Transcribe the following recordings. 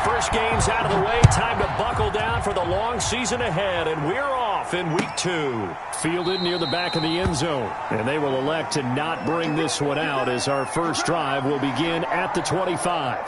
first game's out of the way. Time to buckle down for the long season ahead, and we're off in week 2. Fielded near the back of the end zone, and they will elect to not bring this one out as our first drive will begin at the 25.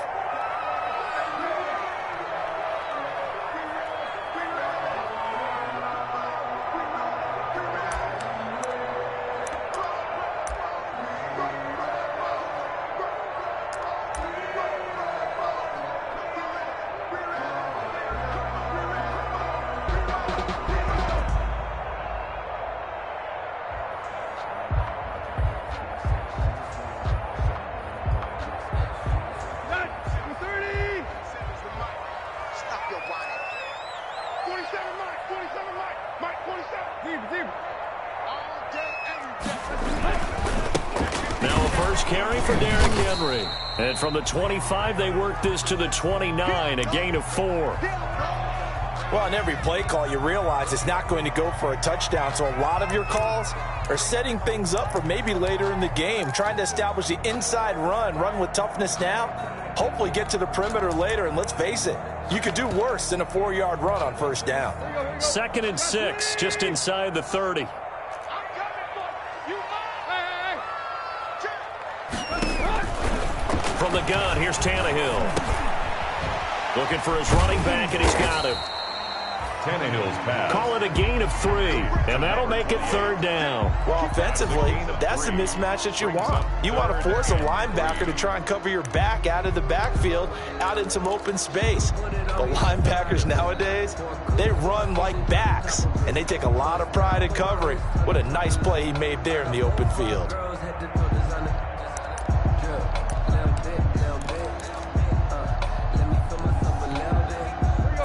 Now a first carry for Derrick Henry. And from the 25, they work this to the 29, a gain of 4. Well, on every play call, you realize it's not going to go for a touchdown. So a lot of your calls are setting things up for maybe later in the game, trying to establish the inside run with toughness now, hopefully get to the perimeter later. And let's face it, you could do worse than a 4-yard run on first down. 2nd and 6, just inside the 30. From the gun, here's Tannehill. Looking for his running back, and he's got him. Tannehill's pass. Call it a gain of 3, and that'll make it 3rd down. Well, offensively, that's the mismatch that you want. You want to force a linebacker to try and cover your back out of the backfield, out in some open space. The linebackers nowadays, they run like backs, and they take a lot of pride in covering. What a nice play he made there in the open field.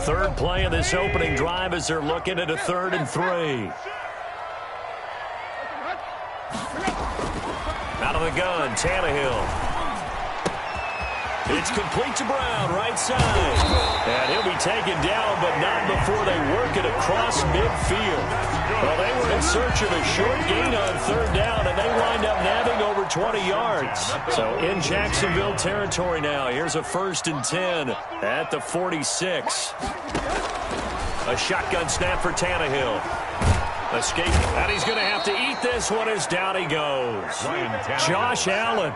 Third play of this opening drive as they're looking at a 3rd and 3. Out of the gun, Tannehill. It's complete to Brown, right side. And he'll be taken down, but not before they work it across midfield. Well, they were in search of a short gain on 3rd down, and they wind up nabbing over 20 yards. So in Jacksonville territory now. Here's a 1st and 10 at the 46. A shotgun snap for Tannehill. Escape, and he's going to have to eat this one as down he goes. Josh Allen.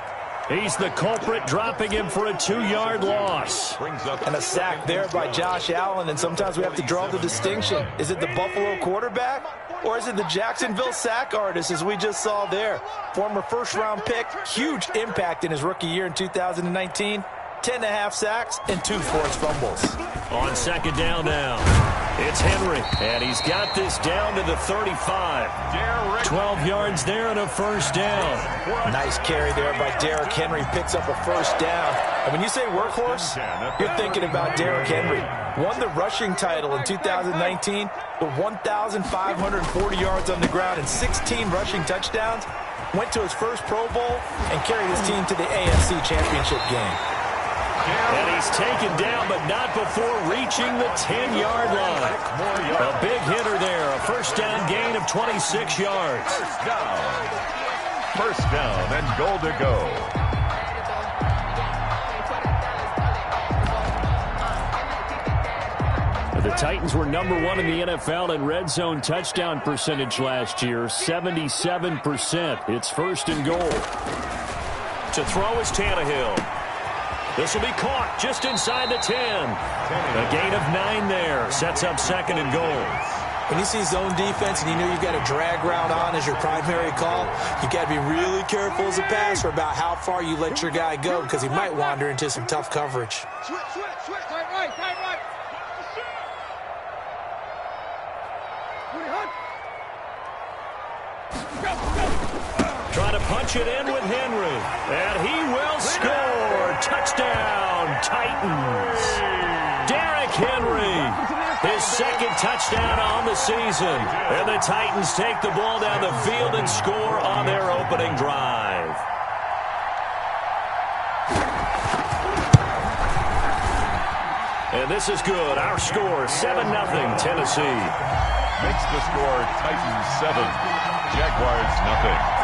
He's the culprit, dropping him for a 2-yard loss. And a sack there by Josh Allen, and sometimes we have to draw the distinction. Is it the Buffalo quarterback, or is it the Jacksonville sack artist, as we just saw there? Former first-round pick, huge impact in his rookie year in 2019. 10.5 sacks and 2 forced fumbles. On 2nd down now, it's Henry, and he's got this down to the 35. 12 yards there and a 1st down. Nice carry there by Derrick Henry. Picks up a 1st down. And when you say workhorse, you're thinking about Derrick Henry. Won the rushing title in 2019 with 1,540 yards on the ground and 16 rushing touchdowns. Went to his first Pro Bowl and carried his team to the AFC Championship game. And he's taken down, but not before reaching the 10-yard line. A big hitter there, a 1st down gain of 26 yards. First down and goal to go. The Titans were number 1 in the NFL in red zone touchdown percentage last year, 77%. It's 1st and goal. To throw is Tannehill. This will be caught just inside the 10. A gain of 9 there. Sets up 2nd and goal. When you see zone defense and you know you've got a drag route on as your primary call, you got to be really careful as a passer about how far you let your guy go, because he might wander into some tough coverage. Switch. Tight right. Trying to punch it in with Henry. And he will score. Touchdown, Titans. Derrick Henry, his 2nd touchdown on the season. And the Titans take the ball down the field and score on their opening drive. And this is good. Our score, 7-0 Tennessee. Makes the score Titans 7, Jaguars 0.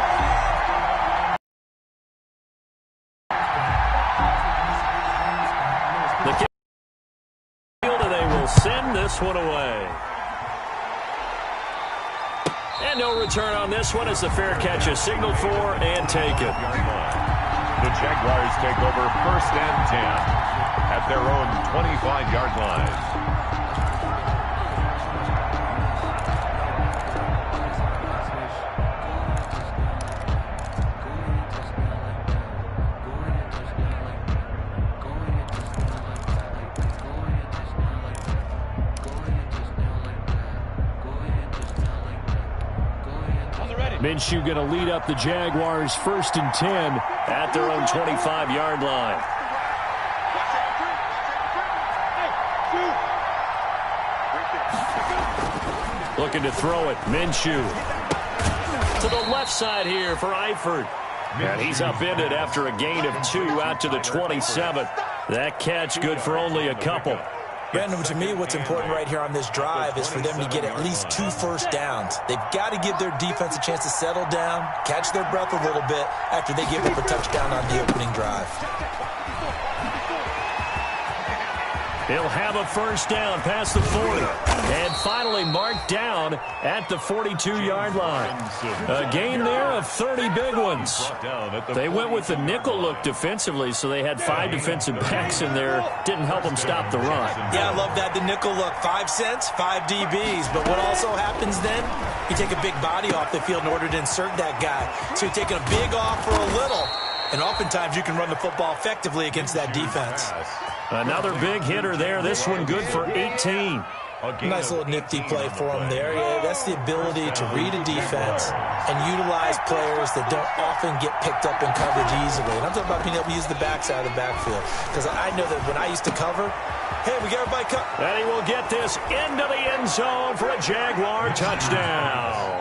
this one away. And no return on this one as the fair catch is signaled for and taken. The Jaguars take over 1st and 10 at their own 25-yard line. Minshew going to lead up the Jaguars 1st and 10 at their own 25-yard line. Looking to throw it. Minshew to the left side here for Eifert. And he's upended after a gain of 2 out to the 27. That catch good for only a couple. Brandon, to me, what's important right here on this drive is for them to get at least 2 first downs. They've got to give their defense a chance to settle down, catch their breath a little bit after they give up a touchdown on the opening drive. He'll have a first down past the 40. And finally marked down at the 42-yard line. A gain there of 30 big ones. They went with the nickel look defensively, so they had 5 defensive backs in there. Didn't help them stop the run. Yeah, I love that, the nickel look. 5 cents, 5 DBs. But what also happens then, you take a big body off the field in order to insert that guy. So you're taking a big off for a little. And oftentimes you can run the football effectively against that defense. Another big hitter there. This one good for 18. Nice little nifty play for him there. Yeah, that's the ability to read a defense and utilize players that don't often get picked up in coverage easily. And I'm talking about being able to use the backside of the backfield. Because I know that when I used to cover, hey, we got everybody covered. And he will get this into the end zone for a Jaguar touchdown.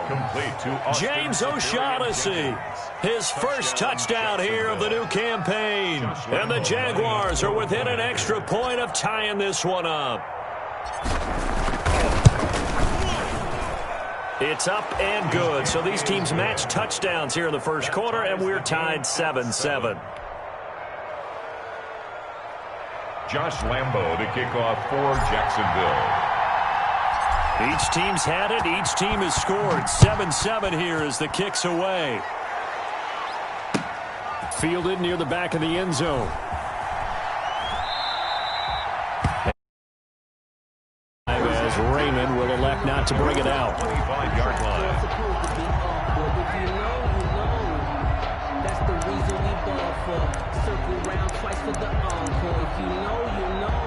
James O'Shaughnessy, his first touchdown here of the new campaign. And the Jaguars are within an extra point of tying this one up. It's up and good. So these teams match touchdowns here in the first quarter, and we're tied 7-7. Josh Lambo to kick off for Jacksonville. Each team's had it. Each team has scored. 7-7 here as the kick's away. Fielded near the back of the end zone. As Raymond will elect not to bring it out. 25-yard line. That's the reason we ball for. Circle round twice for the encore. If you know, you know.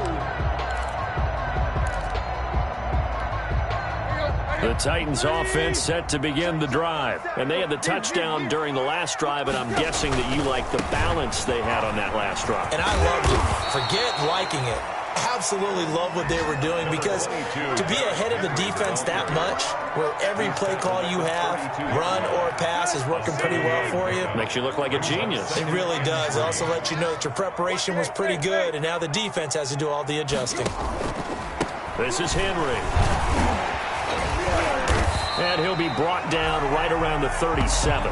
The Titans offense set to begin the drive. And they had the touchdown during the last drive, and I'm guessing that you like the balance they had on that last drive. And I loved it. Forget liking it. Absolutely love what they were doing, because to be ahead of the defense that much, where every play call you have, run or pass, is working pretty well for you. Makes you look like a genius. It really does. It also lets you know that your preparation was pretty good, and now the defense has to do all the adjusting. This is Henry. And he'll be brought down right around the 37.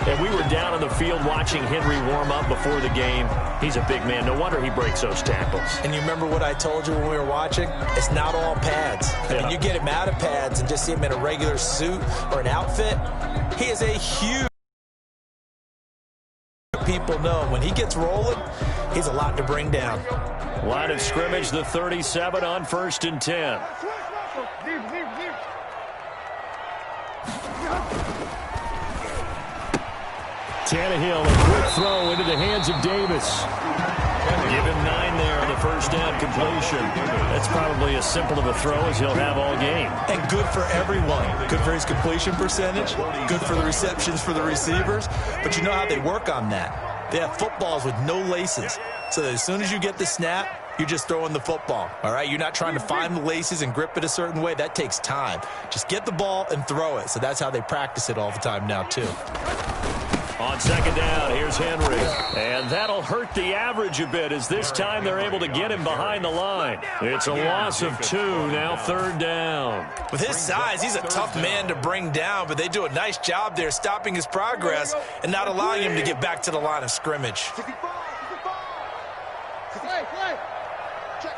And we were down in the field watching Henry warm up before the game. He's a big man. No wonder he breaks those tackles. And you remember what I told you when we were watching? It's not all pads. I mean, you get him out of pads and just see him in a regular suit or an outfit. He is a huge... People know when he gets rolling, he's a lot to bring down. Line of scrimmage, the 37 on 1st and 10. Tannehill, a quick throw into the hands of Davis. Give him 9 there on the first down completion. That's probably as simple of a throw as he'll have all game. And good for everyone. Good for his completion percentage. Good for the receptions for the receivers. But you know how they work on that. They have footballs with no laces. So that as soon as you get the snap, you're just throwing the football. All right? You're not trying to find the laces and grip it a certain way. That takes time. Just get the ball and throw it. So that's how they practice it all the time now, too. On second down, here's Henry. And that'll hurt the average a bit, as this time they're able to get him behind the line. It's a loss of 2, now 3rd down. With his size, he's a tough man to bring down, but they do a nice job there stopping his progress and not allowing him to get back to the line of scrimmage. Play. Check.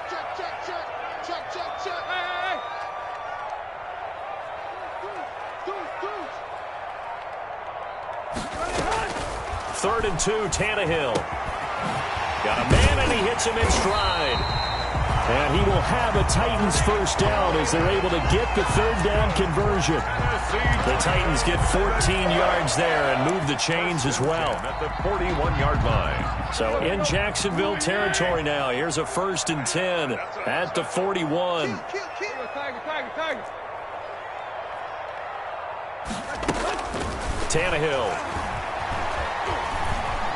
Check, check, check. Hey, hey, hey. 3rd and 2, Tannehill. Got a man, and he hits him in stride. And he will have a Titans first down as they're able to get the 3rd down conversion. The Titans get 14 yards there and move the chains as well. At the 41-yard line. So in Jacksonville territory now. Here's a 1st and 10 at the 41. Tiger. Tannehill.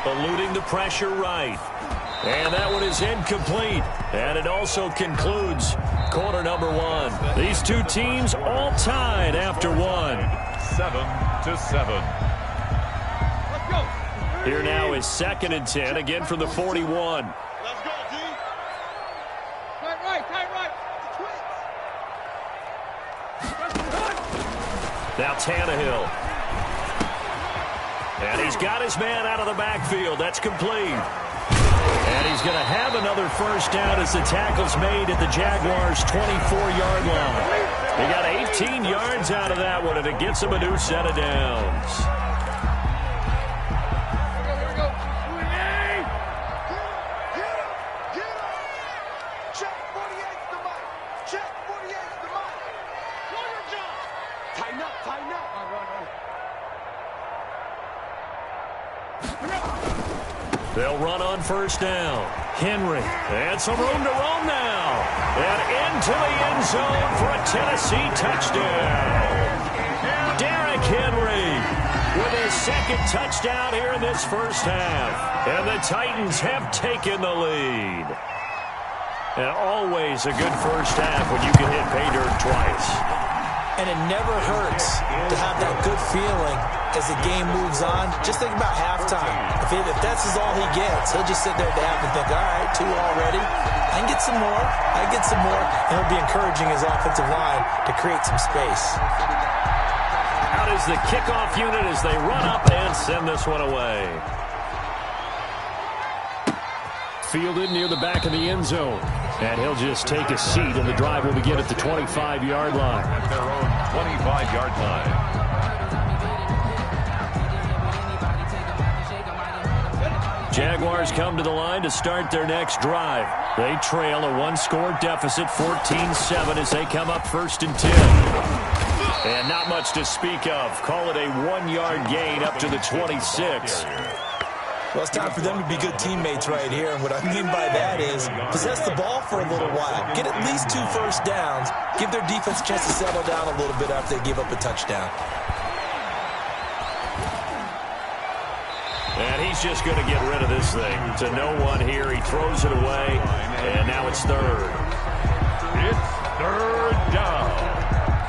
Eluding the pressure right. And that one is incomplete. And it also concludes quarter number 1. These two teams all tied after 1. 7-7. Let's go. Here now is 2nd and 10, again from the 41. Let's go, D. Tight right. Now Tannehill. And he's got his man out of the backfield. That's complete. And he's going to have another first down as the tackle's made at the Jaguars' 24-yard line. He got 18 yards out of that one, and it gets him a new set of downs. Here we go. Check 48's the mic. Check 48's the mic. Warrior John. Tighten up. They'll run on first down. Henry. And some room to roam now. And into the end zone for a Tennessee touchdown. Derrick Henry with his 2nd touchdown here in this first half. And the Titans have taken the lead. And always a good first half when you can hit pay dirt twice. And it never hurts to have that good feeling as the game moves on. Just think about halftime. If that's all he gets, he'll just sit there at the half and think, all right, 2 already. I can get some more. And he'll be encouraging his offensive line to create some space. Out is the kickoff unit as they run up and send this one away. Fielded near the back of the end zone. And he'll just take a seat, and the drive will begin at the 25-yard line. At their own 25-yard line. Jaguars come to the line to start their next drive. They trail a 1-score deficit, 14-7, as they come up 1st and 10. And not much to speak of. Call it a 1-yard gain up to the 26. Well, it's time for them to be good teammates right here. And what I mean by that is possess the ball for a little while. Get at least 2 first downs. Give their defense a chance to settle down a little bit after they give up a touchdown. And he's just going to get rid of this thing to no one here. He throws it away, and now it's 3rd. It's 3rd down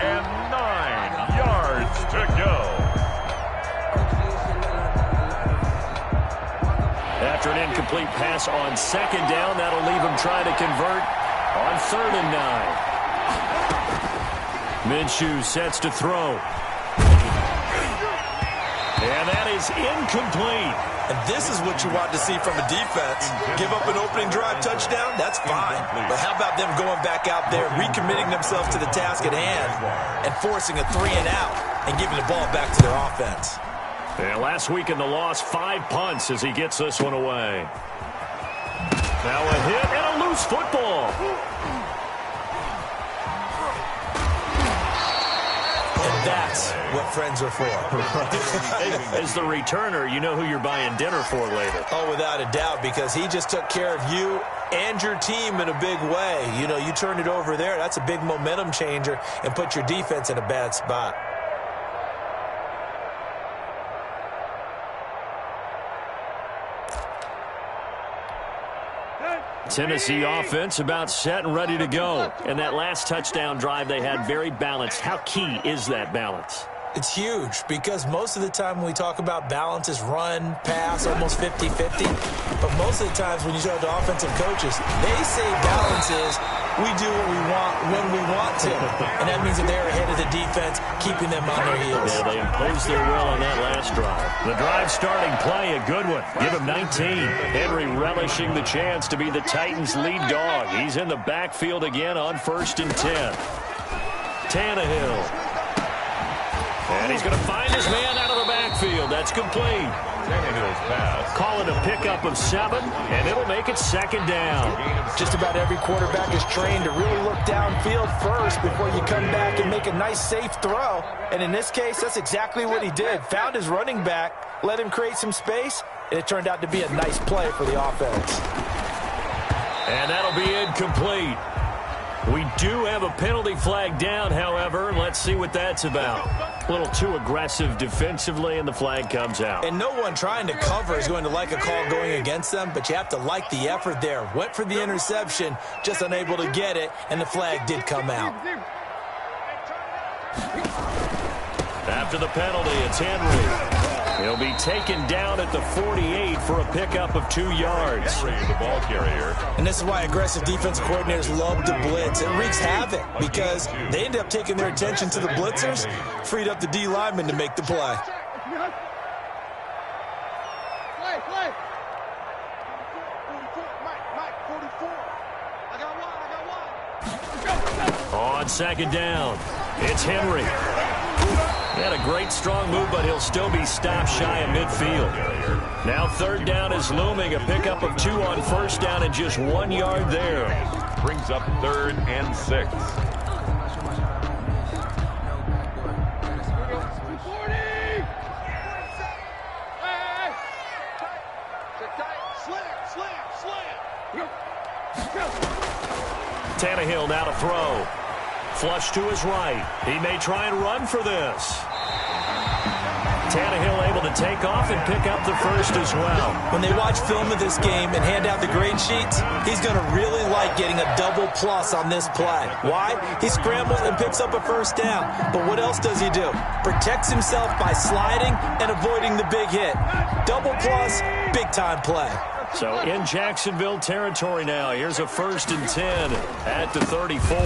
and 9 yards to go. After an incomplete pass on 2nd down, that'll leave him trying to convert on 3rd and 9. Minshew sets to throw. And that is incomplete. And this is what you want to see from a defense. Give up an opening drive touchdown, that's fine. But how about them going back out there, recommitting themselves to the task at hand, and forcing a 3-and-out and giving the ball back to their offense? And last week in the loss, 5 punts as he gets this one away. Now a hit and a loose football. And that's what friends are for. As the returner, you know who you're buying dinner for later. Oh, without a doubt, because he just took care of you and your team in a big way. You know, you turned it over there. That's a big momentum changer and put your defense in a bad spot. Tennessee offense about set and ready to go. And that last touchdown drive they had very balanced. How key is that balance? It's huge because most of the time when we talk about balance is run, pass, almost 50-50. But most of the times when you talk to offensive coaches, they say balance is we do what we want when we want to. And that means that they're ahead of the defense, keeping them on their heels. Yeah, they imposed their will on that last drive. The drive starting play, a good one. Give him 19. Henry relishing the chance to be the Titans' lead dog. He's in the backfield again on 1st and 10. Tannehill. And he's going to find his man out of the backfield. That's complete. Tannehill's pass. Call it a pickup of 7, and it'll make it 2nd down. Just about every quarterback is trained to really look downfield first before you come back and make a nice, safe throw. And in this case, that's exactly what he did. Found his running back, let him create some space, and it turned out to be a nice play for the offense. And that'll be incomplete. We do have a penalty flag down, however. Let's see what that's about. A little too aggressive defensively, and the flag comes out. And no one trying to cover is going to like a call going against them, but you have to like the effort there. Went for the interception, just unable to get it, and the flag did come out. After the penalty, it's Henry. He'll be taken down at the 48 for a pickup of 2 yards. Henry, the ball carrier. And this is why aggressive defensive coordinators love to blitz. It wreaks havoc because they end up taking their attention to the blitzers, freed up the D lineman to make the play. On 2nd down, it's Henry. He had a great strong move, but he'll still be stopped shy of midfield. Now 3rd down is looming. A pickup of 2 on 1st down and just 1 yard there. Brings up 3rd and 6. Tannehill now to throw. Flush to his right. He may try and run for this. Tannehill able to take off and pick up the 1st as well. When they watch film of this game and hand out the grade sheets, he's going to really like getting a double plus on this play. Why? He scrambles and picks up a 1st down. But what else does he do? Protects himself by sliding and avoiding the big hit. Double plus, big time play. So in Jacksonville territory now. Here's a 1st and 10 at the 34.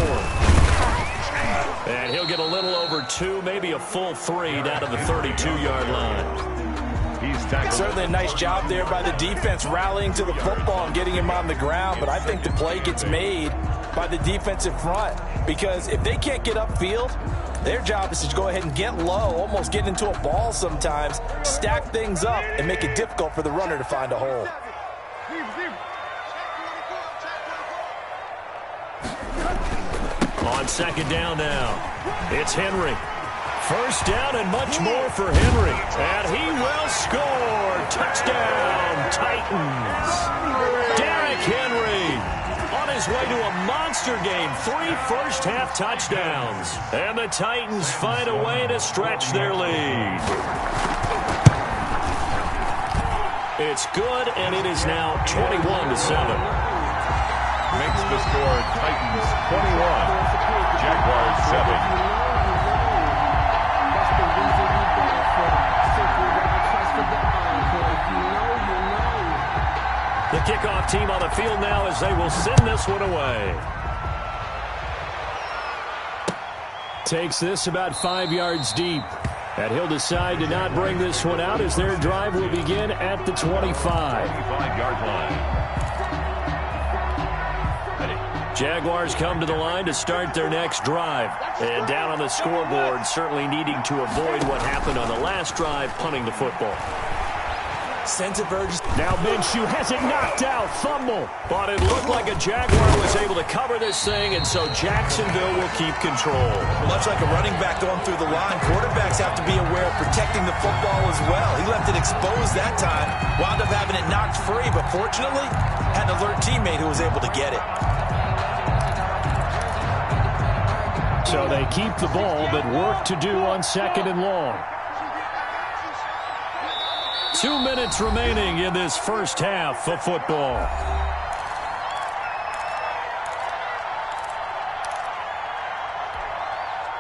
And he'll get a little over 2, maybe a full 3 down to the 32-yard line. He's tackled. Certainly a nice job there by the defense rallying to the football and getting him on the ground. But I think the play gets made by the defensive front because if they can't get upfield, their job is to go ahead and get low, almost get into a ball sometimes, stack things up, and make it difficult for the runner to find a hole. On 2nd down now, it's Henry. 1st down and much more for Henry. And he will score. Touchdown, Titans. Derrick Henry on his way to a monster game. 3 first-half touchdowns. And the Titans find a way to stretch their lead. It's good, and it is now 21-7. Makes the score Titans 21, Jaguars 7. The kickoff team on the field now as they will send this one away. Takes this about 5 yards deep. And he'll decide to not bring this one out as their drive will begin at the 25. 25-yard line. Jaguars come to the line to start their next drive. And down on the scoreboard, certainly needing to avoid what happened on the last drive, punting the football. Sense of urgency. Now Minshew has it knocked out. Fumble. But it looked like a Jaguar was able to cover this thing, and so Jacksonville will keep control. Much like a running back going through the line, quarterbacks have to be aware of protecting the football as well. He left it exposed that time, wound up having it knocked free, but fortunately, had an alert teammate who was able to get it. So they keep the ball, but work to do on 2nd and long. 2 minutes remaining in this first half of football.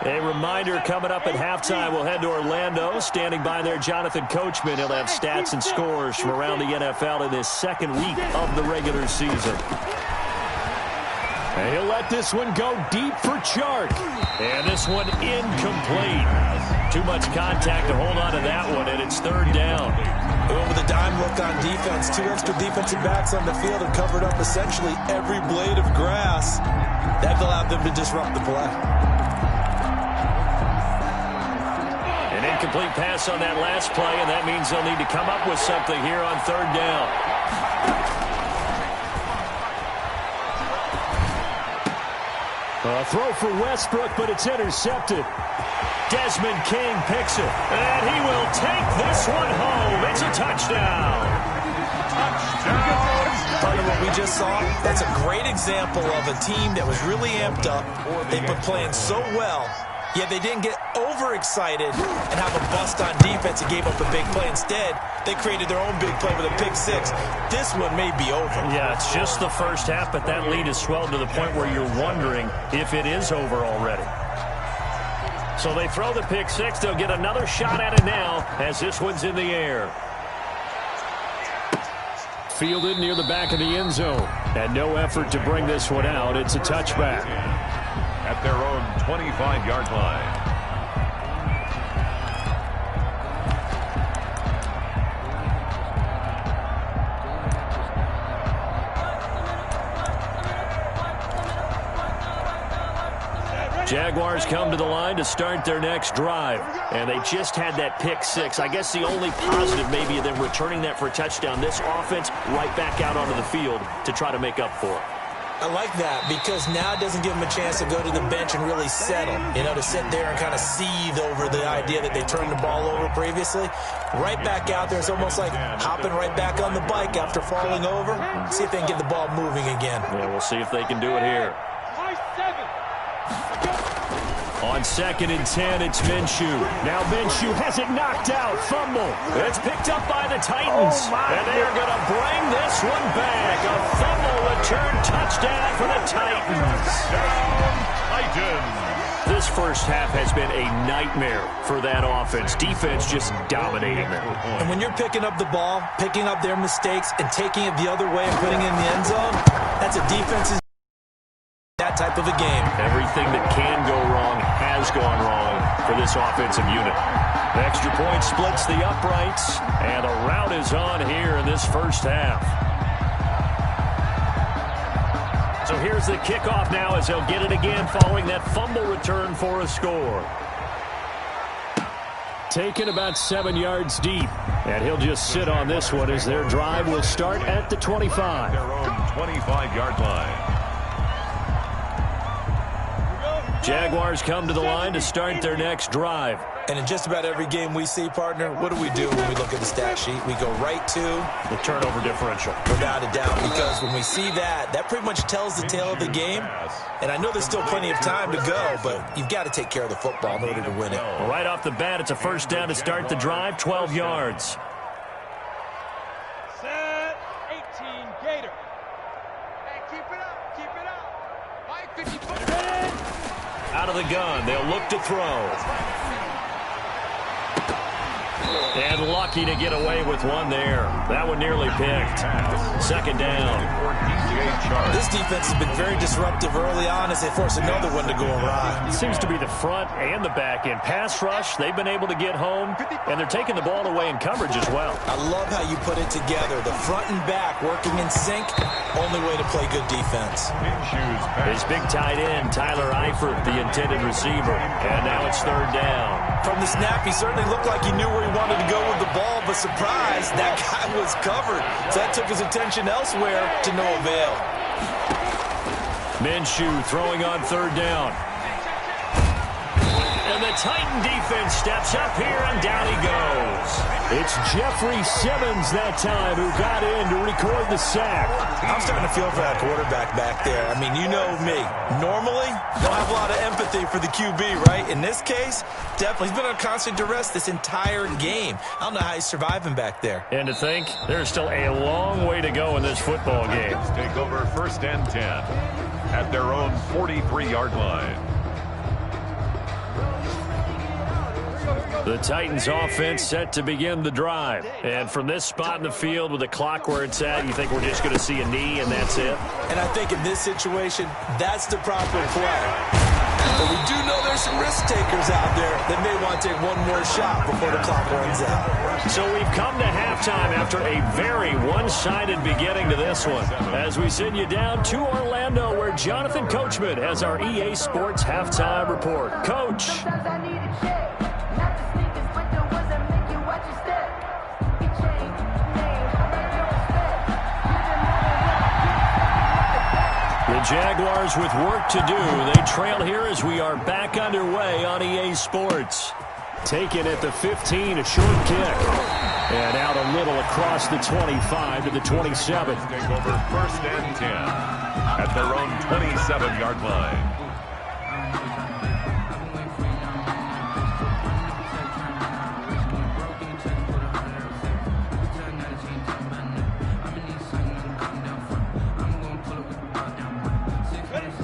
A reminder coming up at halftime, we'll head to Orlando. Standing by there, Jonathan Coachman. He'll have stats and scores from around the NFL in this second week of the regular season. And he'll let this one go deep for Chark. And this one incomplete. Too much contact to hold on to that one, and it's third down. With a dime look on defense, 2 extra defensive backs on the field and covered up essentially every blade of grass. That allowed them to disrupt the play. An incomplete pass on that last play, and that means they'll need to come up with something here on third down. A throw for Westbrook, but it's intercepted. Desmond King picks it, and he will take this one home. It's a touchdown. Part of what we just saw, that's a great example of a team that was really amped up. They've been playing so well, yet they didn't get overexcited and have a bust on defense and gave up a big play. Instead, they created their own big play with a pick six. This one may be over. Yeah, it's just the first half, but that lead has swelled to the point where you're wondering if it is over already. So they throw the pick six. They'll get another shot at it now as this one's in the air. Fielded near the back of the end zone. And no effort to bring this one out. It's a touchback. At their own 25-yard line. Jaguars come to the line to start their next drive. And they just had that pick six. I guess the only positive maybe of them returning that for a touchdown. This offense right back out onto the field to try to make up for it. I like that because now it doesn't give them a chance to go to the bench and really settle. You know, to sit there and kind of seethe over the idea that they turned the ball over previously. Right back out there. It's almost like hopping right back on the bike after falling over. See if they can get the ball moving again. Yeah, we'll see if they can do it here. On 2nd and 10, it's Minshew. Now Minshew has it knocked out. Fumble. It's picked up by the Titans. And they are going to bring this one back. A fumble return touchdown for the Titans. Titans. This first half has been a nightmare for that offense. Defense just dominating them. And when you're picking up the ball, picking up their mistakes, and taking it the other way and putting it in the end zone, that's a defense's that type of a game. Everything that can go wrong has gone wrong for this offensive unit. The extra point splits the uprights, and a rout is on here in this first half. So here's the kickoff now as they'll get it again following that fumble return for a score. Taken about 7 yards deep, and he'll just sit on this one as their drive will start at the 25. Their own 25-yard line. Jaguars come to the line to start their next drive. And in just about every game we see, partner, what do we do when we look at the stat sheet? We go right to the turnover differential. Without a doubt, because when we see that, that pretty much tells the tale of the game. And I know there's still plenty of time to go, but you've got to take care of the football in order to win it. Well, right off the bat, it's a first down to start the drive, 12 yards. Set 18 Gator. Hey, keep it up, keep it up. Mike 50. Out of the gun, they'll look to throw. And lucky to get away with one there. That one nearly picked. Second down. This defense has been very disruptive early on as they force another one to go awry. It seems to be the front and the back end. Pass rush, they've been able to get home, and they're taking the ball away in coverage as well. I love how you put it together. The front and back working in sync, only way to play good defense. His big tight end, Tyler Eifert, the intended receiver. And now it's third down. From the snap, he certainly looked like he knew where he wanted to go with the ball, but surprise, that guy was covered. So that took his attention elsewhere to no avail. Minshew throwing on third down. And the Titan defense steps up here, and down he goes. It's Jeffrey Simmons that time who got in to record the sack. I'm starting to feel for that quarterback back there. I mean, you know me. Normally, don't have a lot of empathy for the QB, right? In this case, definitely. He's been on constant duress this entire game. I don't know how he's surviving back there. And to think, there's still a long way to go in this football game. Take over 1st and 10 at their own 43-yard line. The Titans offense set to begin the drive. And from this spot in the field with the clock where it's at, you think we're just going to see a knee and that's it? And I think in this situation, that's the proper play. But we do know there's some risk takers out there that may want to take one more shot before the clock runs out. So we've come to halftime after a very one-sided beginning to this one. As we send you down to Orlando, where Jonathan Coachman has our EA Sports halftime report. Coach. The Jaguars with work to do. They trail here as we are back underway on EA Sports. Taken at the 15, a short kick. And out a little across the 25 to the 27. Take over 1st and 10 at their own 27-yard line.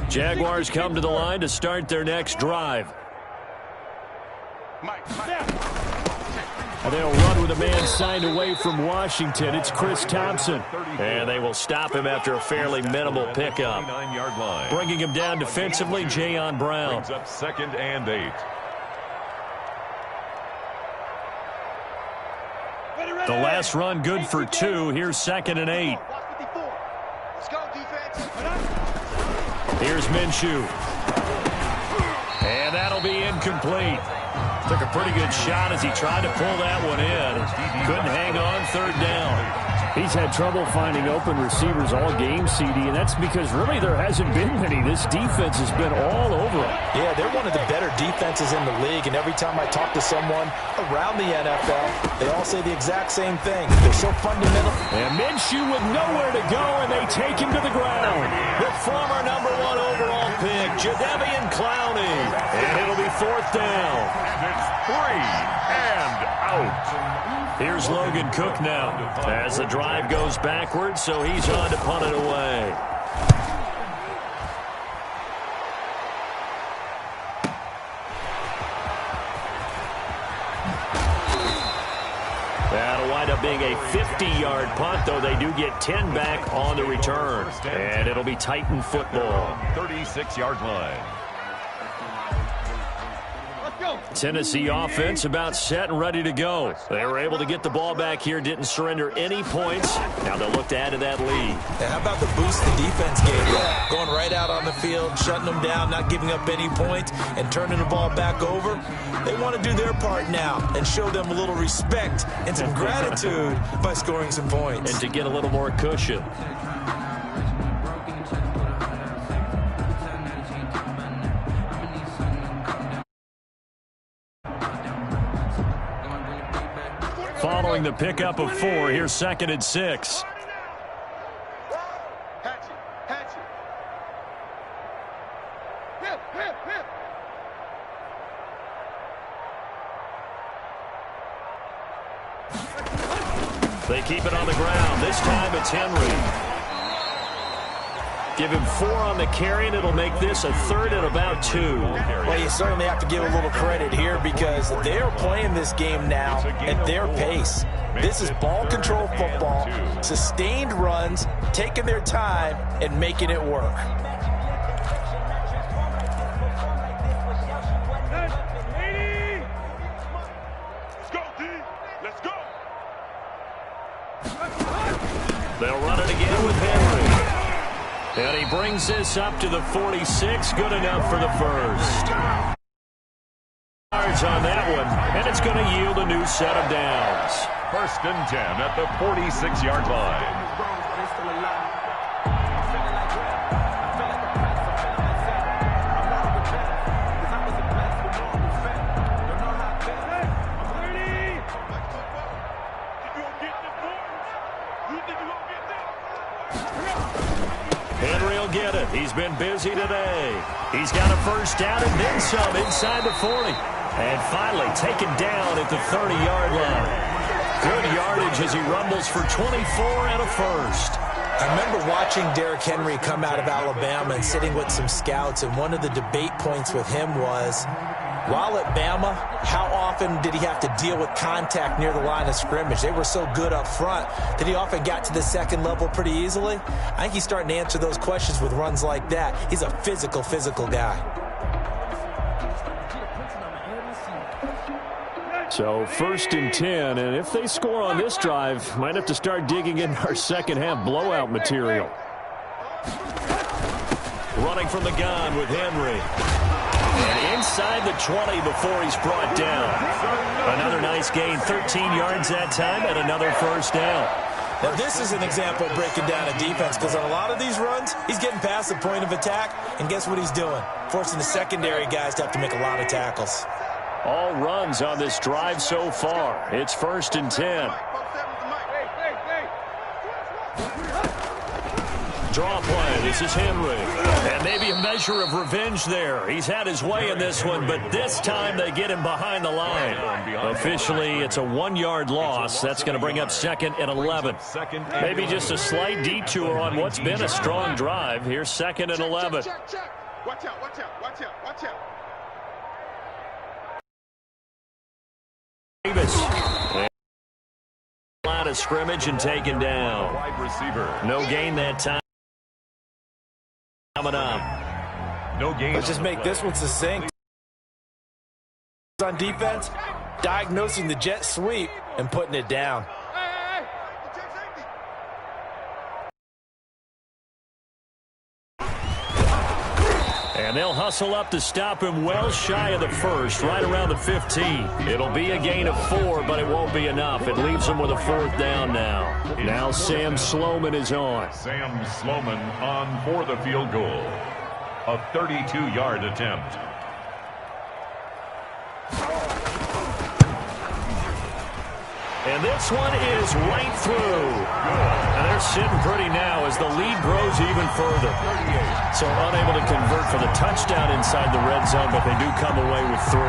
Jaguars come to the line to start their next drive. And they'll run with a man signed away from Washington. It's Chris Thompson. And they will stop him after a fairly minimal pickup. Bringing him down defensively, Jayon Brown. Brings up 2nd and 8. The last run good for 2. Here's 2nd and 8. Let's go, defense. Here's Minshew. And that'll be incomplete. Took a pretty good shot as he tried to pull that one in. Couldn't hang on 3rd down. He's had trouble finding open receivers all game, CD, and that's because really there hasn't been many. This defense has been all over him. Yeah, they're one of the better defenses in the league, and every time I talk to someone around the NFL, they all say the exact same thing. They're so fundamental. And Minshew with nowhere to go, and they take him to the ground. The former #1 overall pick, Jadeveon Clowney. And it'll be 4th down. And it's 3 and out. Here's Logan Cook now as the drive goes backwards, so he's on to punt it away. That'll wind up being a 50-yard punt, though they do get 10 back on the return. And it'll be Titan football. 36-yard line. Tennessee offense about set and ready to go. They were able to get the ball back here, didn't surrender any points. Now they'll look to add to that lead. And how about the boost the defense gave them? Going right out on the field, shutting them down, not giving up any points, and turning the ball back over. They want to do their part now and show them a little respect and some gratitude by scoring some points. And to get a little more cushion. Following the pickup of 4, here's 2nd and 6. They keep it on the ground. This time it's Henry. Give him 4 on the carry, and it'll make this a 3rd and about 2. Well, you certainly have to give a little credit here because they're playing this game now at their pace. This is ball control football, sustained runs, taking their time, and making it work. Let's go, D. Let's go. They'll run it again with Henry. And he brings this up to the 46. Good enough for the 1st. Yards on that one, and it's going to yield a new set of downs. 1st and 10 at the 46-yard line. Henry will get it. He's been busy today. He's got a 1st down and then some inside the 40. And finally taken down at the 30-yard line. Good yardage as he rumbles for 24 and a 1st. I remember watching Derrick Henry come out of Alabama and sitting with some scouts, and one of the debate points with him was, While at Bama, how often did he have to deal with contact near the line of scrimmage? They were so good up front that he often got to the second level pretty easily. I think he's starting to answer those questions with runs like that. He's a physical guy. So 1st and 10, and if they score on this drive, might have to start digging in our second half blowout material. Running from the gun with Henry. And inside the 20 before he's brought down. Another nice gain, 13 yards that time, and another first down. Now, this is an example of breaking down a defense, because on a lot of these runs, he's getting past the point of attack, and guess what he's doing? Forcing the secondary guys to have to make a lot of tackles. All runs on this drive so far. It's 1st and 10. Draw play. This is Henry. And maybe a measure of revenge there. He's had his way in this one, but this time they get him behind the line. Officially, it's a 1-yard loss. That's going to bring up 2nd and 11. Maybe just a slight detour on what's been a strong drive. Here's 2nd and 11. Watch out, watch out, watch out, watch out. Davis. Line of scrimmage and taken down. Wide receiver. No gain that time. Coming up. No gain. Let's just make this one succinct. On defense, diagnosing the jet sweep and putting it down. And they'll hustle up to stop him well shy of the first, right around the 15. It'll be a gain of 4, but it won't be enough. It leaves him with a 4th down now. Now Sam Sloman is on. Sam Sloman on for the field goal. A 32-yard attempt. And this one is right through. And they're sitting pretty now as the lead grows even further. So unable to convert for the touchdown inside the red zone, but they do come away with 3.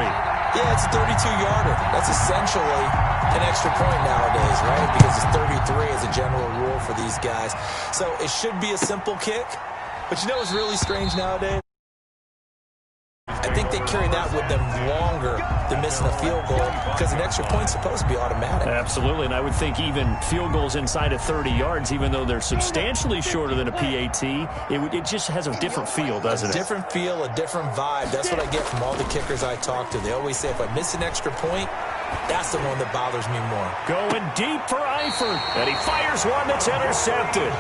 Yeah, it's a 32-yarder. That's essentially an extra point nowadays, right? Because it's 33 as a general rule for these guys. So it should be a simple kick. But you know what's really strange nowadays? I think they carry that with them longer than missing a field goal, because an extra point's supposed to be automatic. Absolutely, and I would think even field goals inside of 30 yards, even though they're substantially shorter than a PAT, it just has a different feel, doesn't it? A different feel, a different vibe. That's what I get from all the kickers I talk to. They always say, if I miss an extra point, that's the one that bothers me more. Going deep for Eifert, and he fires one that's intercepted.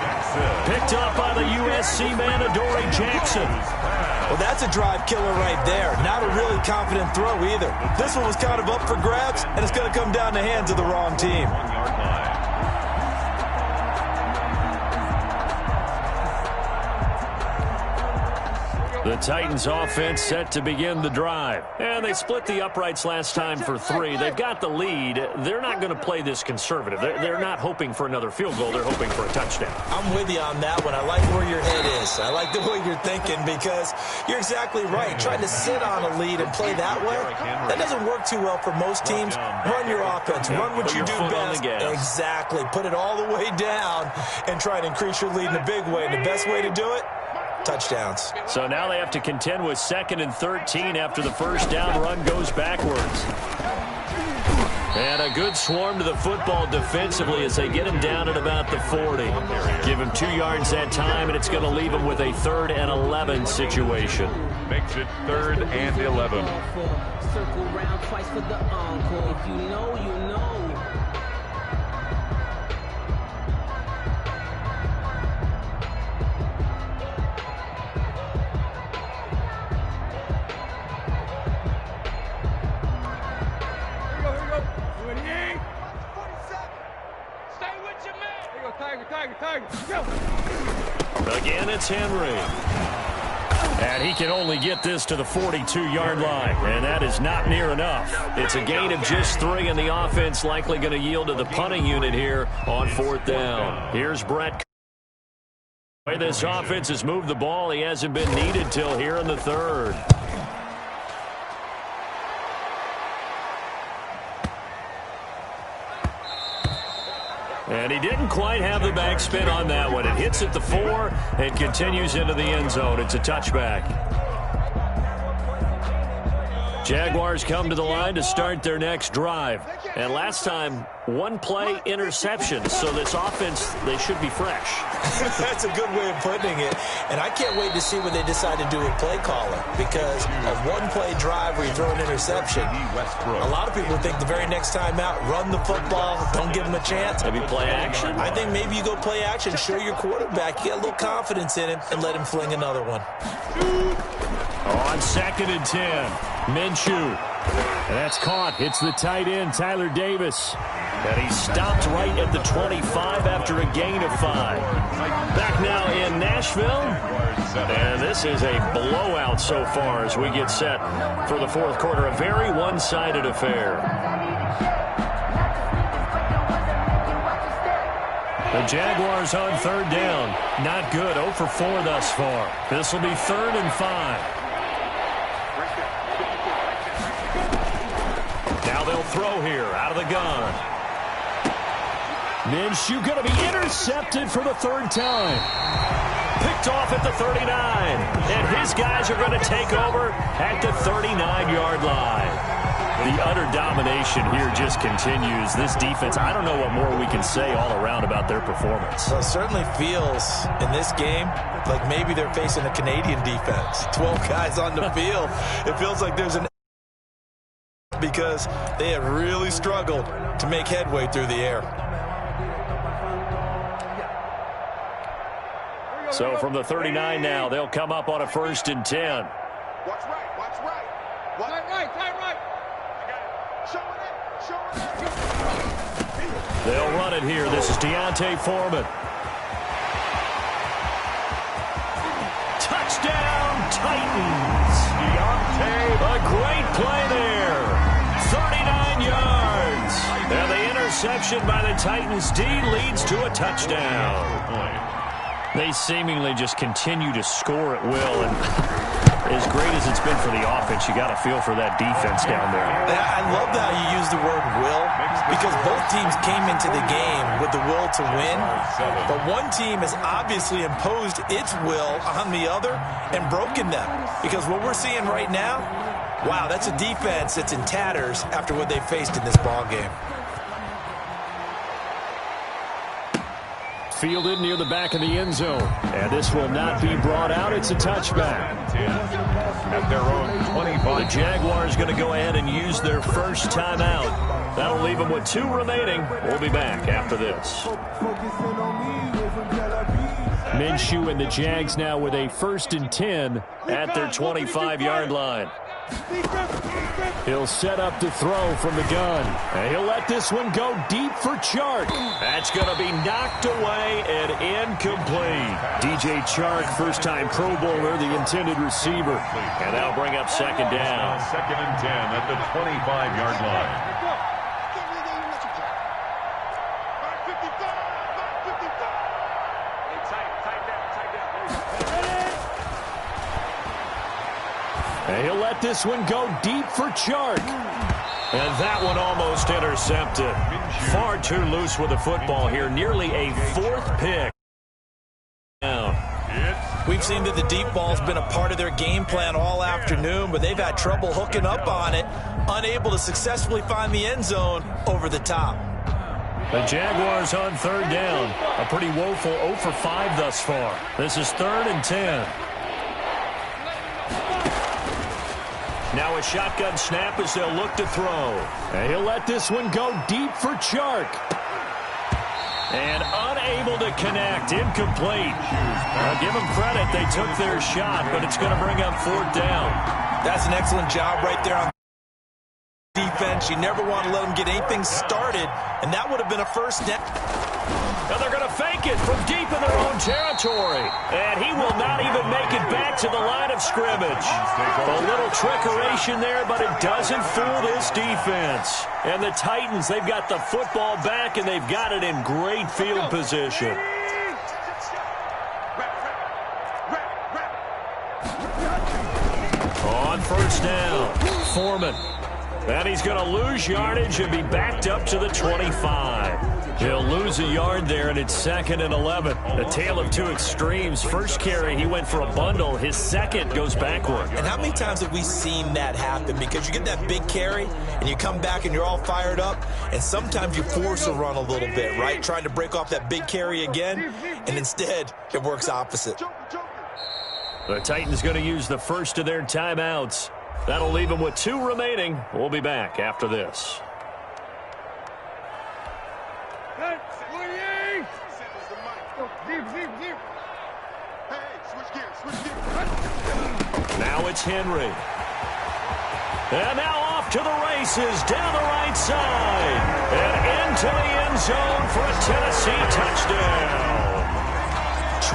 Picked up by the USC man, Adoree Jackson. Well, that's a drive killer right there. Not a really confident throw either. This one was kind of up for grabs, and it's going to come down the hands of the wrong team. 1-yard line. The Titans offense set to begin the drive. And they split the uprights last time for 3. They've got the lead. They're not going to play this conservative. They're not hoping for another field goal. They're hoping for a touchdown. I'm with you on that one. I like where your head is. I like the way you're thinking, because you're exactly right. Trying to sit on a lead and play that way, that doesn't work too well for most teams. Run your offense. Run what you do best. Exactly. Put it all the way down and try to increase your lead in a big way. And the best way to do it? Touchdowns. So now they have to contend with 2nd and 13 after the first down run goes backwards. And a good swarm to the football defensively as they get him down at about the 40. Give him 2 yards that time, and it's going to leave him with a 3rd and 11 situation. Makes it 3rd and 11. Circle round twice for the encore. If you know, you know. Again, it's Henry. And he can only get this to the 42-yard line, and that is not near enough. It's a gain of just 3, and the offense likely going to yield to the punting unit here on 4th down. Here's Brett. The way this offense has moved the ball, he hasn't been needed till here in the 3rd. And he didn't quite have the backspin on that one. It hits at the 4 and continues into the end zone. It's a touchback. Jaguars come to the line to start their next drive. And last time, one-play interception. So this offense, they should be fresh. That's a good way of putting it. And I can't wait to see what they decide to do with play calling. Because a one-play drive where you throw an interception, a lot of people think the very next time out, run the football, don't give them a chance. Maybe play action? I think maybe you go play action, show your quarterback, you get a little confidence in him, and let him fling another one. On 2nd and 10, Minshew. And that's caught. It's the tight end, Tyler Davis. And he stopped right at the 25 after a gain of 5. Back now in Nashville. And this is a blowout so far as we get set for the fourth quarter. A very one-sided affair. The Jaguars on 3rd down. Not good. 0 for 4 thus far. This will be 3rd and 5. Now they'll throw here out of the gun. Minshew going to be intercepted for the 3rd time. Picked off at the 39. And his guys are going to take over at the 39-yard line. The utter domination here just continues. This defense, I don't know what more we can say all around about their performance. Well, it certainly feels in this game like maybe they're facing a Canadian defense. 12 guys on the field. It feels like there's an because they have really struggled to make headway through the air. So from the 39 now, they'll come up on a 1st and 10. Watch right, watch right. Watch right, right. Show it. They'll run it here. This is D'Onta Foreman. Touchdown, Titans. D'Onta. A great play there. 39 yards. And the interception by the Titans D leads to a touchdown. They seemingly just continue to score at will. And as great as it's been for the offense, you got to feel for that defense down there. I love that you use the word will, because both teams came into the game with the will to win, but one team has obviously imposed its will on the other and broken them. Because what we're seeing right now, wow, that's a defense that's in tatters after what they faced in this ball game. Fielded near the back of the end zone. And this will not be brought out. It's a touchback. At their own 25. The Jaguars going to go ahead and use their first timeout. That'll leave them with 2 remaining. We'll be back after this. Minshew and the Jags now with a 1st and 10 at their 25-yard line. He'll set up to throw from the gun. And he'll let this one go deep for Chark. That's going to be knocked away and incomplete. DJ Chark, first-time Pro Bowler, the intended receiver. And that'll bring up 2nd down. 2nd and 10 at the 25-yard line. And he'll let this one go deep for Chark. And that one almost intercepted. Far too loose with the football here. Nearly a 4th pick. We've seen that the deep ball's been a part of their game plan all afternoon, but they've had trouble hooking up on it, unable to successfully find the end zone over the top. The Jaguars on 3rd down. A pretty woeful 0 for 5 thus far. This is 3rd and 10. Now a shotgun snap as they'll look to throw. And he'll let this one go deep for Chark. And unable to connect. Incomplete. I'll give them credit. They took their shot, but it's going to bring up 4th down. That's an excellent job right there on defense. You never want to let them get anything started, and that would have been a 1st down. Now they're going to fake it from deep in their own territory. And he will not even make it back to the line of scrimmage. A little trickeration there, but it doesn't fool this defense. And the Titans, they've got the football back, and they've got it in great field position. On 1st down, Foreman. And he's going to lose yardage and be backed up to the 25. He'll lose a yard there, and it's 2nd and 11. A tale of two extremes. First carry, he went for a bundle. His second goes backward. And how many times have we seen that happen? Because you get that big carry, and you come back and you're all fired up, and sometimes you force a run a little bit, right? Trying to break off that big carry again, and instead it works opposite. The Titans going to use the first of their timeouts. That'll leave them with 2 remaining. We'll be back after this. Now it's Henry. And now off to the races down the right side. And into the end zone for a Tennessee touchdown.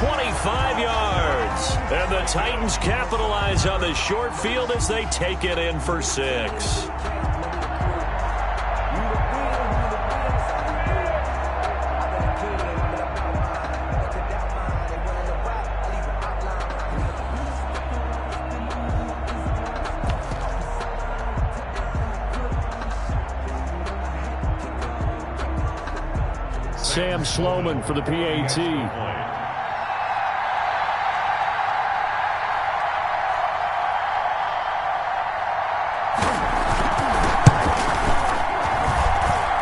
25 yards. And the Titans capitalize on the short field as they take it in for 6. Sam Sloman for the PAT.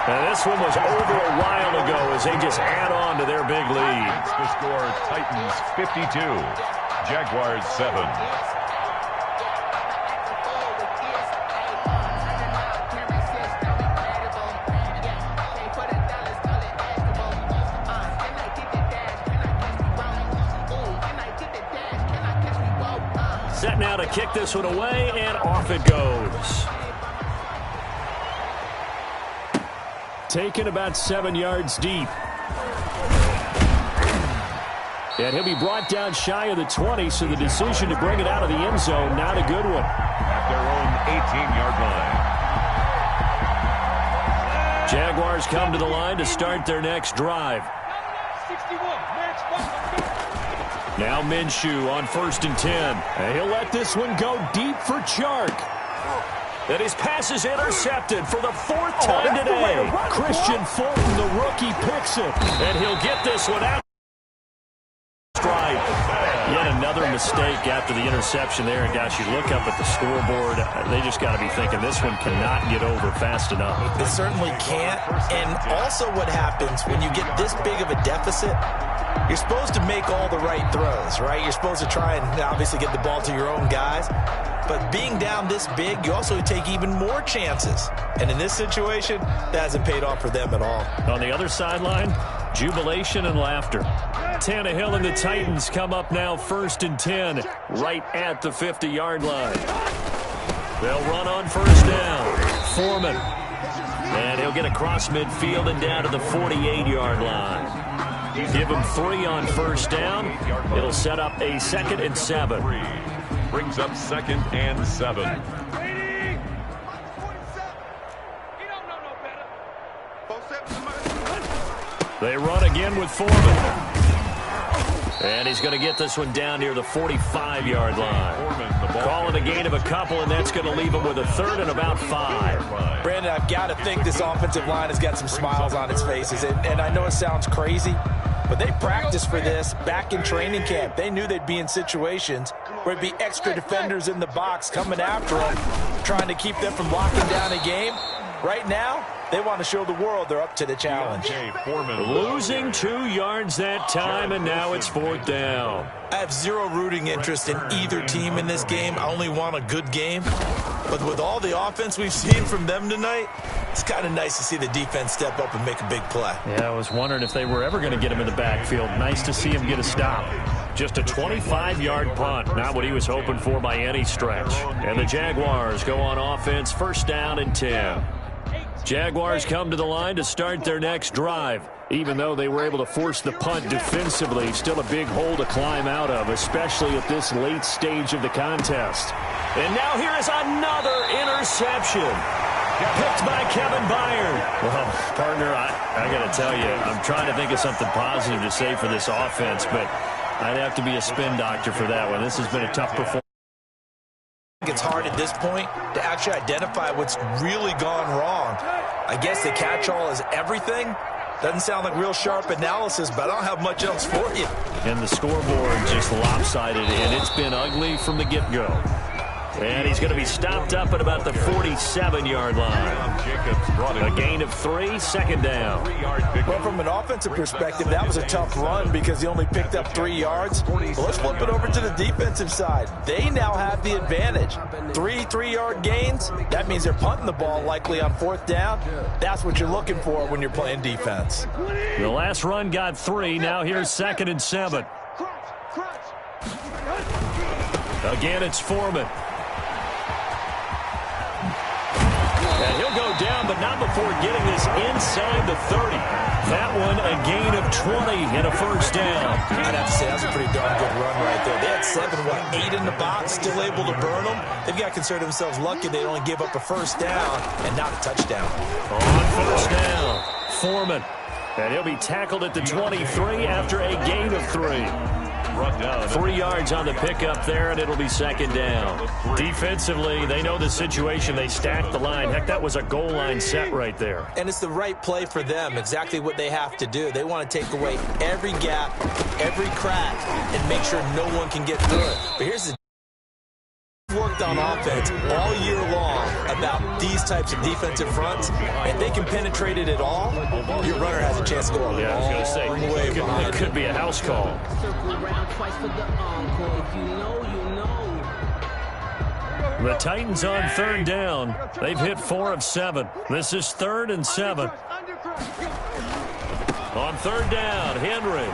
And this one was over a while ago as they just add on to their big lead. The score, Titans 52, Jaguars 7. Set now to kick this one away, and off it goes. Taken about 7 yards deep. And he'll be brought down shy of the 20, so the decision to bring it out of the end zone, not a good one. At their own 18-yard line. Jaguars come to the line to start their next drive. Now Minshew on 1st and 10. And he'll let this one go deep for Chark. And his pass is intercepted for the 4th time today. Christian Fulton, the rookie, picks it. And he'll get this one out. Stride. Yet another mistake after the interception there. And gosh, you look up at the scoreboard, they just got to be thinking this one cannot get over fast enough. It certainly can't. And also what happens when you get this big of a deficit, you're supposed to make all the right throws, right? You're supposed to try and obviously get the ball to your own guys. But being down this big, you also take even more chances. And in this situation, that hasn't paid off for them at all. On the other sideline, jubilation and laughter. Tannehill and the Titans come up now 1st and 10, right at the 50-yard line. They'll run on 1st down. Foreman. And he'll get across midfield and down to the 48-yard line. Give him 3 on 1st down. It'll set up a 2nd and 7. Brings up 2nd and 7. They run again with Foreman. And he's going to get this one down near the 45-yard line. Calling a gain of a couple, and that's going to leave him with a 3rd and about 5. Brandon, I've got to think this offensive line has got some smiles on its faces. And I know it sounds crazy, but they practiced for this back in training camp. They knew they'd be in situations where it'd be extra defenders in the box coming after them, trying to keep them from locking down a game. Right now, they want to show the world they're up to the challenge. Losing 2 yards that time, and now it's 4th down. I have zero rooting interest in either team in this game. I only want a good game. But with all the offense we've seen from them tonight, it's kind of nice to see the defense step up and make a big play. Yeah, I was wondering if they were ever going to get him in the backfield. Nice to see him get a stop. Just a 25-yard punt, not what he was hoping for by any stretch. And the Jaguars go on offense, 1st down and 10. Jaguars come to the line to start their next drive. Even though they were able to force the punt defensively, still a big hole to climb out of, especially at this late stage of the contest. And now here is another interception. Picked by Kevin Byard. Well, partner, I got to tell you, I'm trying to think of something positive to say for this offense, but I'd have to be a spin doctor for that one. This has been a tough performance. It's hard at this point to actually identify what's really gone wrong. I guess the catch-all is everything, Doesn't sound like real sharp analysis, but I don't have much else for you. And the scoreboard just lopsided, and it's been ugly from the get-go. And he's going to be stopped up at about the 47-yard line. A gain of 3, 2nd down. Well, from an offensive perspective, that was a tough run because he only picked up 3 yards. Well, let's flip it over to the defensive side. They now have the advantage. 3 3-yard gains, that means they're punting the ball likely on 4th down. That's what you're looking for when you're playing defense. The last run got 3. Now here's 2nd and 7. Again, it's Foreman. And he'll go down, but not before getting this inside the 30. That one a gain of 20 and a 1st down. I'd have to say that's a pretty darn good run right there. They had 8 in the box, still able to burn them. They've got to consider themselves lucky they only give up a 1st down and not a touchdown. On 1st down, Foreman. And he'll be tackled at the 23 after a gain of 3. 3 yards on the pickup there, and it'll be 2nd down. Defensively, they know the situation. They stacked the line. Heck, that was a goal line set right there. And it's the right play for them, exactly what they have to do. They want to take away every gap, every crack, and make sure no one can get through it. But here's the worked on offense all year long about these types of defensive fronts, and they can penetrate it at all. Your runner has a chance to go a I was going to say, it could be a house call. The Titans on 3rd down. They've hit 4 of 7. This is 3rd and 7. On 3rd down, Henry.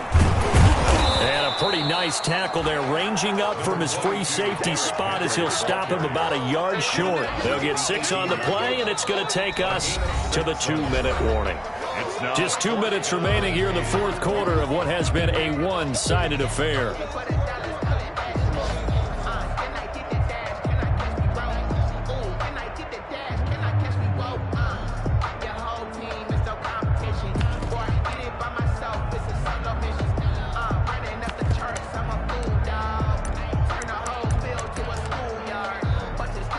And a pretty nice tackle there, ranging up from his free safety spot as he'll stop him about a yard short. They'll get 6 on the play, and it's going to take us to the 2-minute warning. Just 2 minutes remaining here in the 4th quarter of what has been a one-sided affair.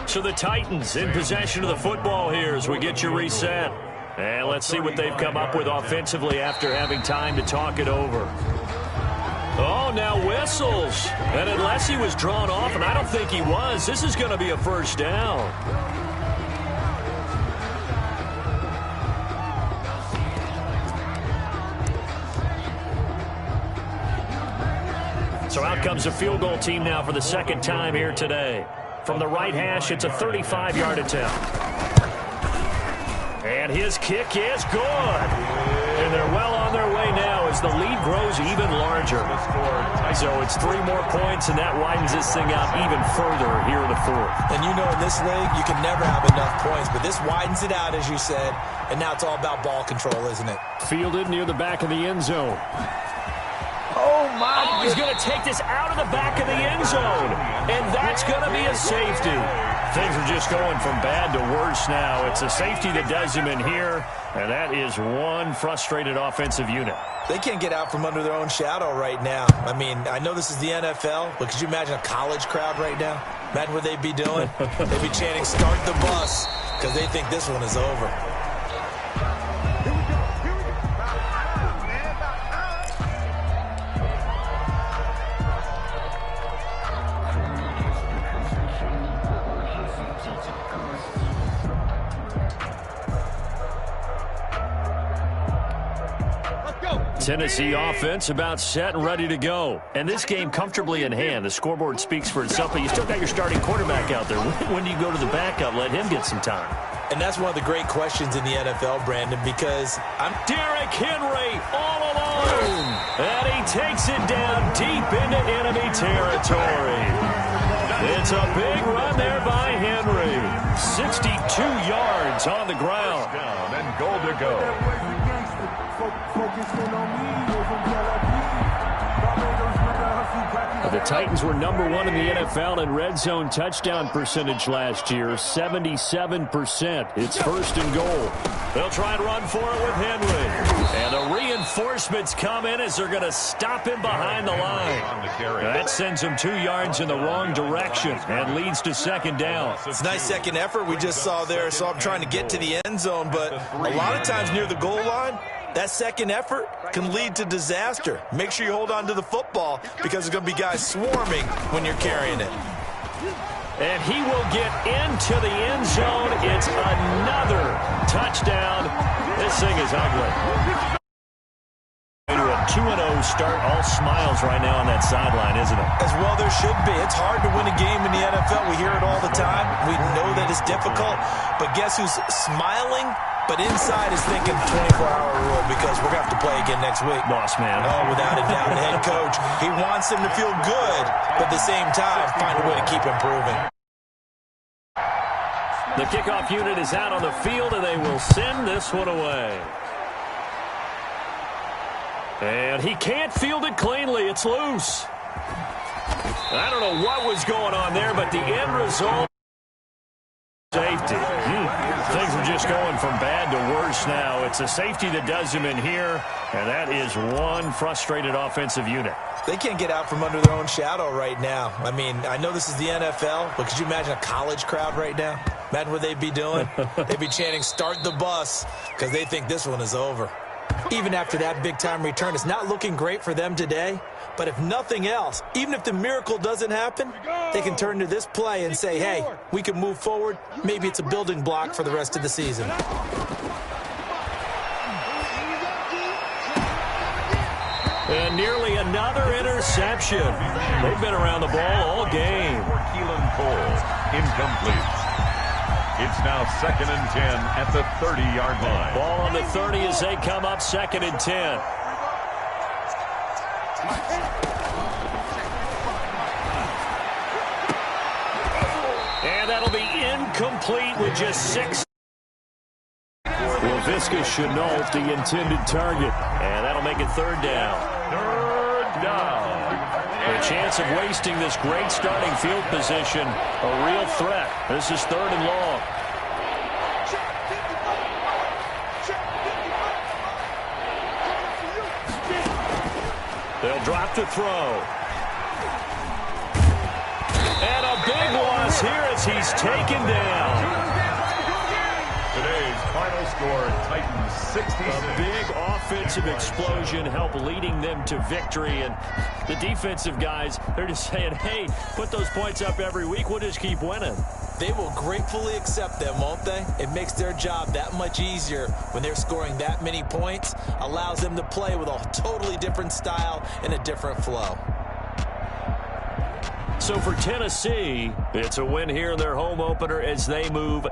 So the Titans in possession of the football here as we get you reset. And let's see what they've come up with offensively after having time to talk it over. Oh, now whistles. And unless he was drawn off, and I don't think he was, this is going to be a 1st down. So out comes a field goal team now for the 2nd time here today. From the right hash, it's a 35-yard attempt. And his kick is good. And they're well on their way now as the lead grows even larger. So it's 3 more points, and that widens this thing out even further here in the 4th. And you know in this league, you can never have enough points, but this widens it out, as you said, and now it's all about ball control, isn't it? Fielded near the back of the end zone. Oh, he's going to take this out of the back of the end zone. And that's going to be a safety. Things are just going from bad to worse now. It's a safety that does him in here, and that is one frustrated offensive unit. They can't get out from under their own shadow right now. I mean, I know this is the NFL, but could you imagine a college crowd right now? Imagine what they'd be doing. They'd be chanting, "Start the bus," because they think this one is over. Tennessee offense about set and ready to go. And this game comfortably in hand. The scoreboard speaks for itself, but you still got your starting quarterback out there. When do you go to the backup? Let him get some time. And that's one of the great questions in the NFL, Brandon, because Derrick Henry all alone. And he takes it down deep into enemy territory. It's a big run there by Henry. 62 yards on the ground. Down and goal to go. The Titans were #1 in the NFL in red zone touchdown percentage last year, 77%. It's 1st and goal. They'll try and run for it with Henry. And the reinforcements come in as they're going to stop him behind the line. That sends him 2 yards in the wrong direction and leads to 2nd down. It's a nice second effort we just saw there, so I'm trying to get to the end zone, but a lot of times near the goal line, That second effort can lead to disaster. Make sure you hold on to the football because there's going to be guys swarming when you're carrying it. And he will get into the end zone. It's another touchdown. This thing is ugly. To a 2-0 start, all smiles right now on that sideline, isn't it? As well there should be. It's hard to win a game in the NFL. We hear it all the time. We know that it's difficult. But guess who's smiling? But inside is thinking 24-hour rule because we're going to have to play again next week. Boss man. Oh, without a doubt, the head coach. He wants them to feel good, but at the same time, find a way to keep improving. The kickoff unit is out on the field, and they will send this one away. And he can't field it cleanly. It's loose. I don't know what was going on there, but the end result, safety. Things are just going from bad to worse now. It's a safety that does him in here, and that is one frustrated offensive unit. They can't get out from under their own shadow right now. I mean, I know this is the NFL, but could you imagine a college crowd right now? Imagine what they'd be doing. They'd be chanting, "Start the bus," because they think this one is over. Even after that big-time return, it's not looking great for them today. But if nothing else, even if the miracle doesn't happen, they can turn to this play and say, hey, we can move forward. Maybe it's a building block for the rest of the season. And nearly another interception. They've been around the ball all game. For Keelan Cole, incomplete. It's now 2nd and 10 at the 30-yard line. Ball on the 30 as they come up 2nd and 10. And that'll be incomplete with just 6. Laviska Shenault, the intended target. And that'll make it 3rd down. 3rd down. The chance of wasting this great starting field position, a real threat. This is 3rd and long. They'll drop to throw. And a big loss here as he's taken down. Today's final score, Titans 66. A big offensive explosion helped leading them to victory. And the defensive guys, they're just saying, hey, put those points up every week. We'll just keep winning. They will gratefully accept them, won't they? It makes their job that much easier when they're scoring that many points. Allows them to play with a totally different style and a different flow. So for Tennessee, it's a win here in their home opener as they move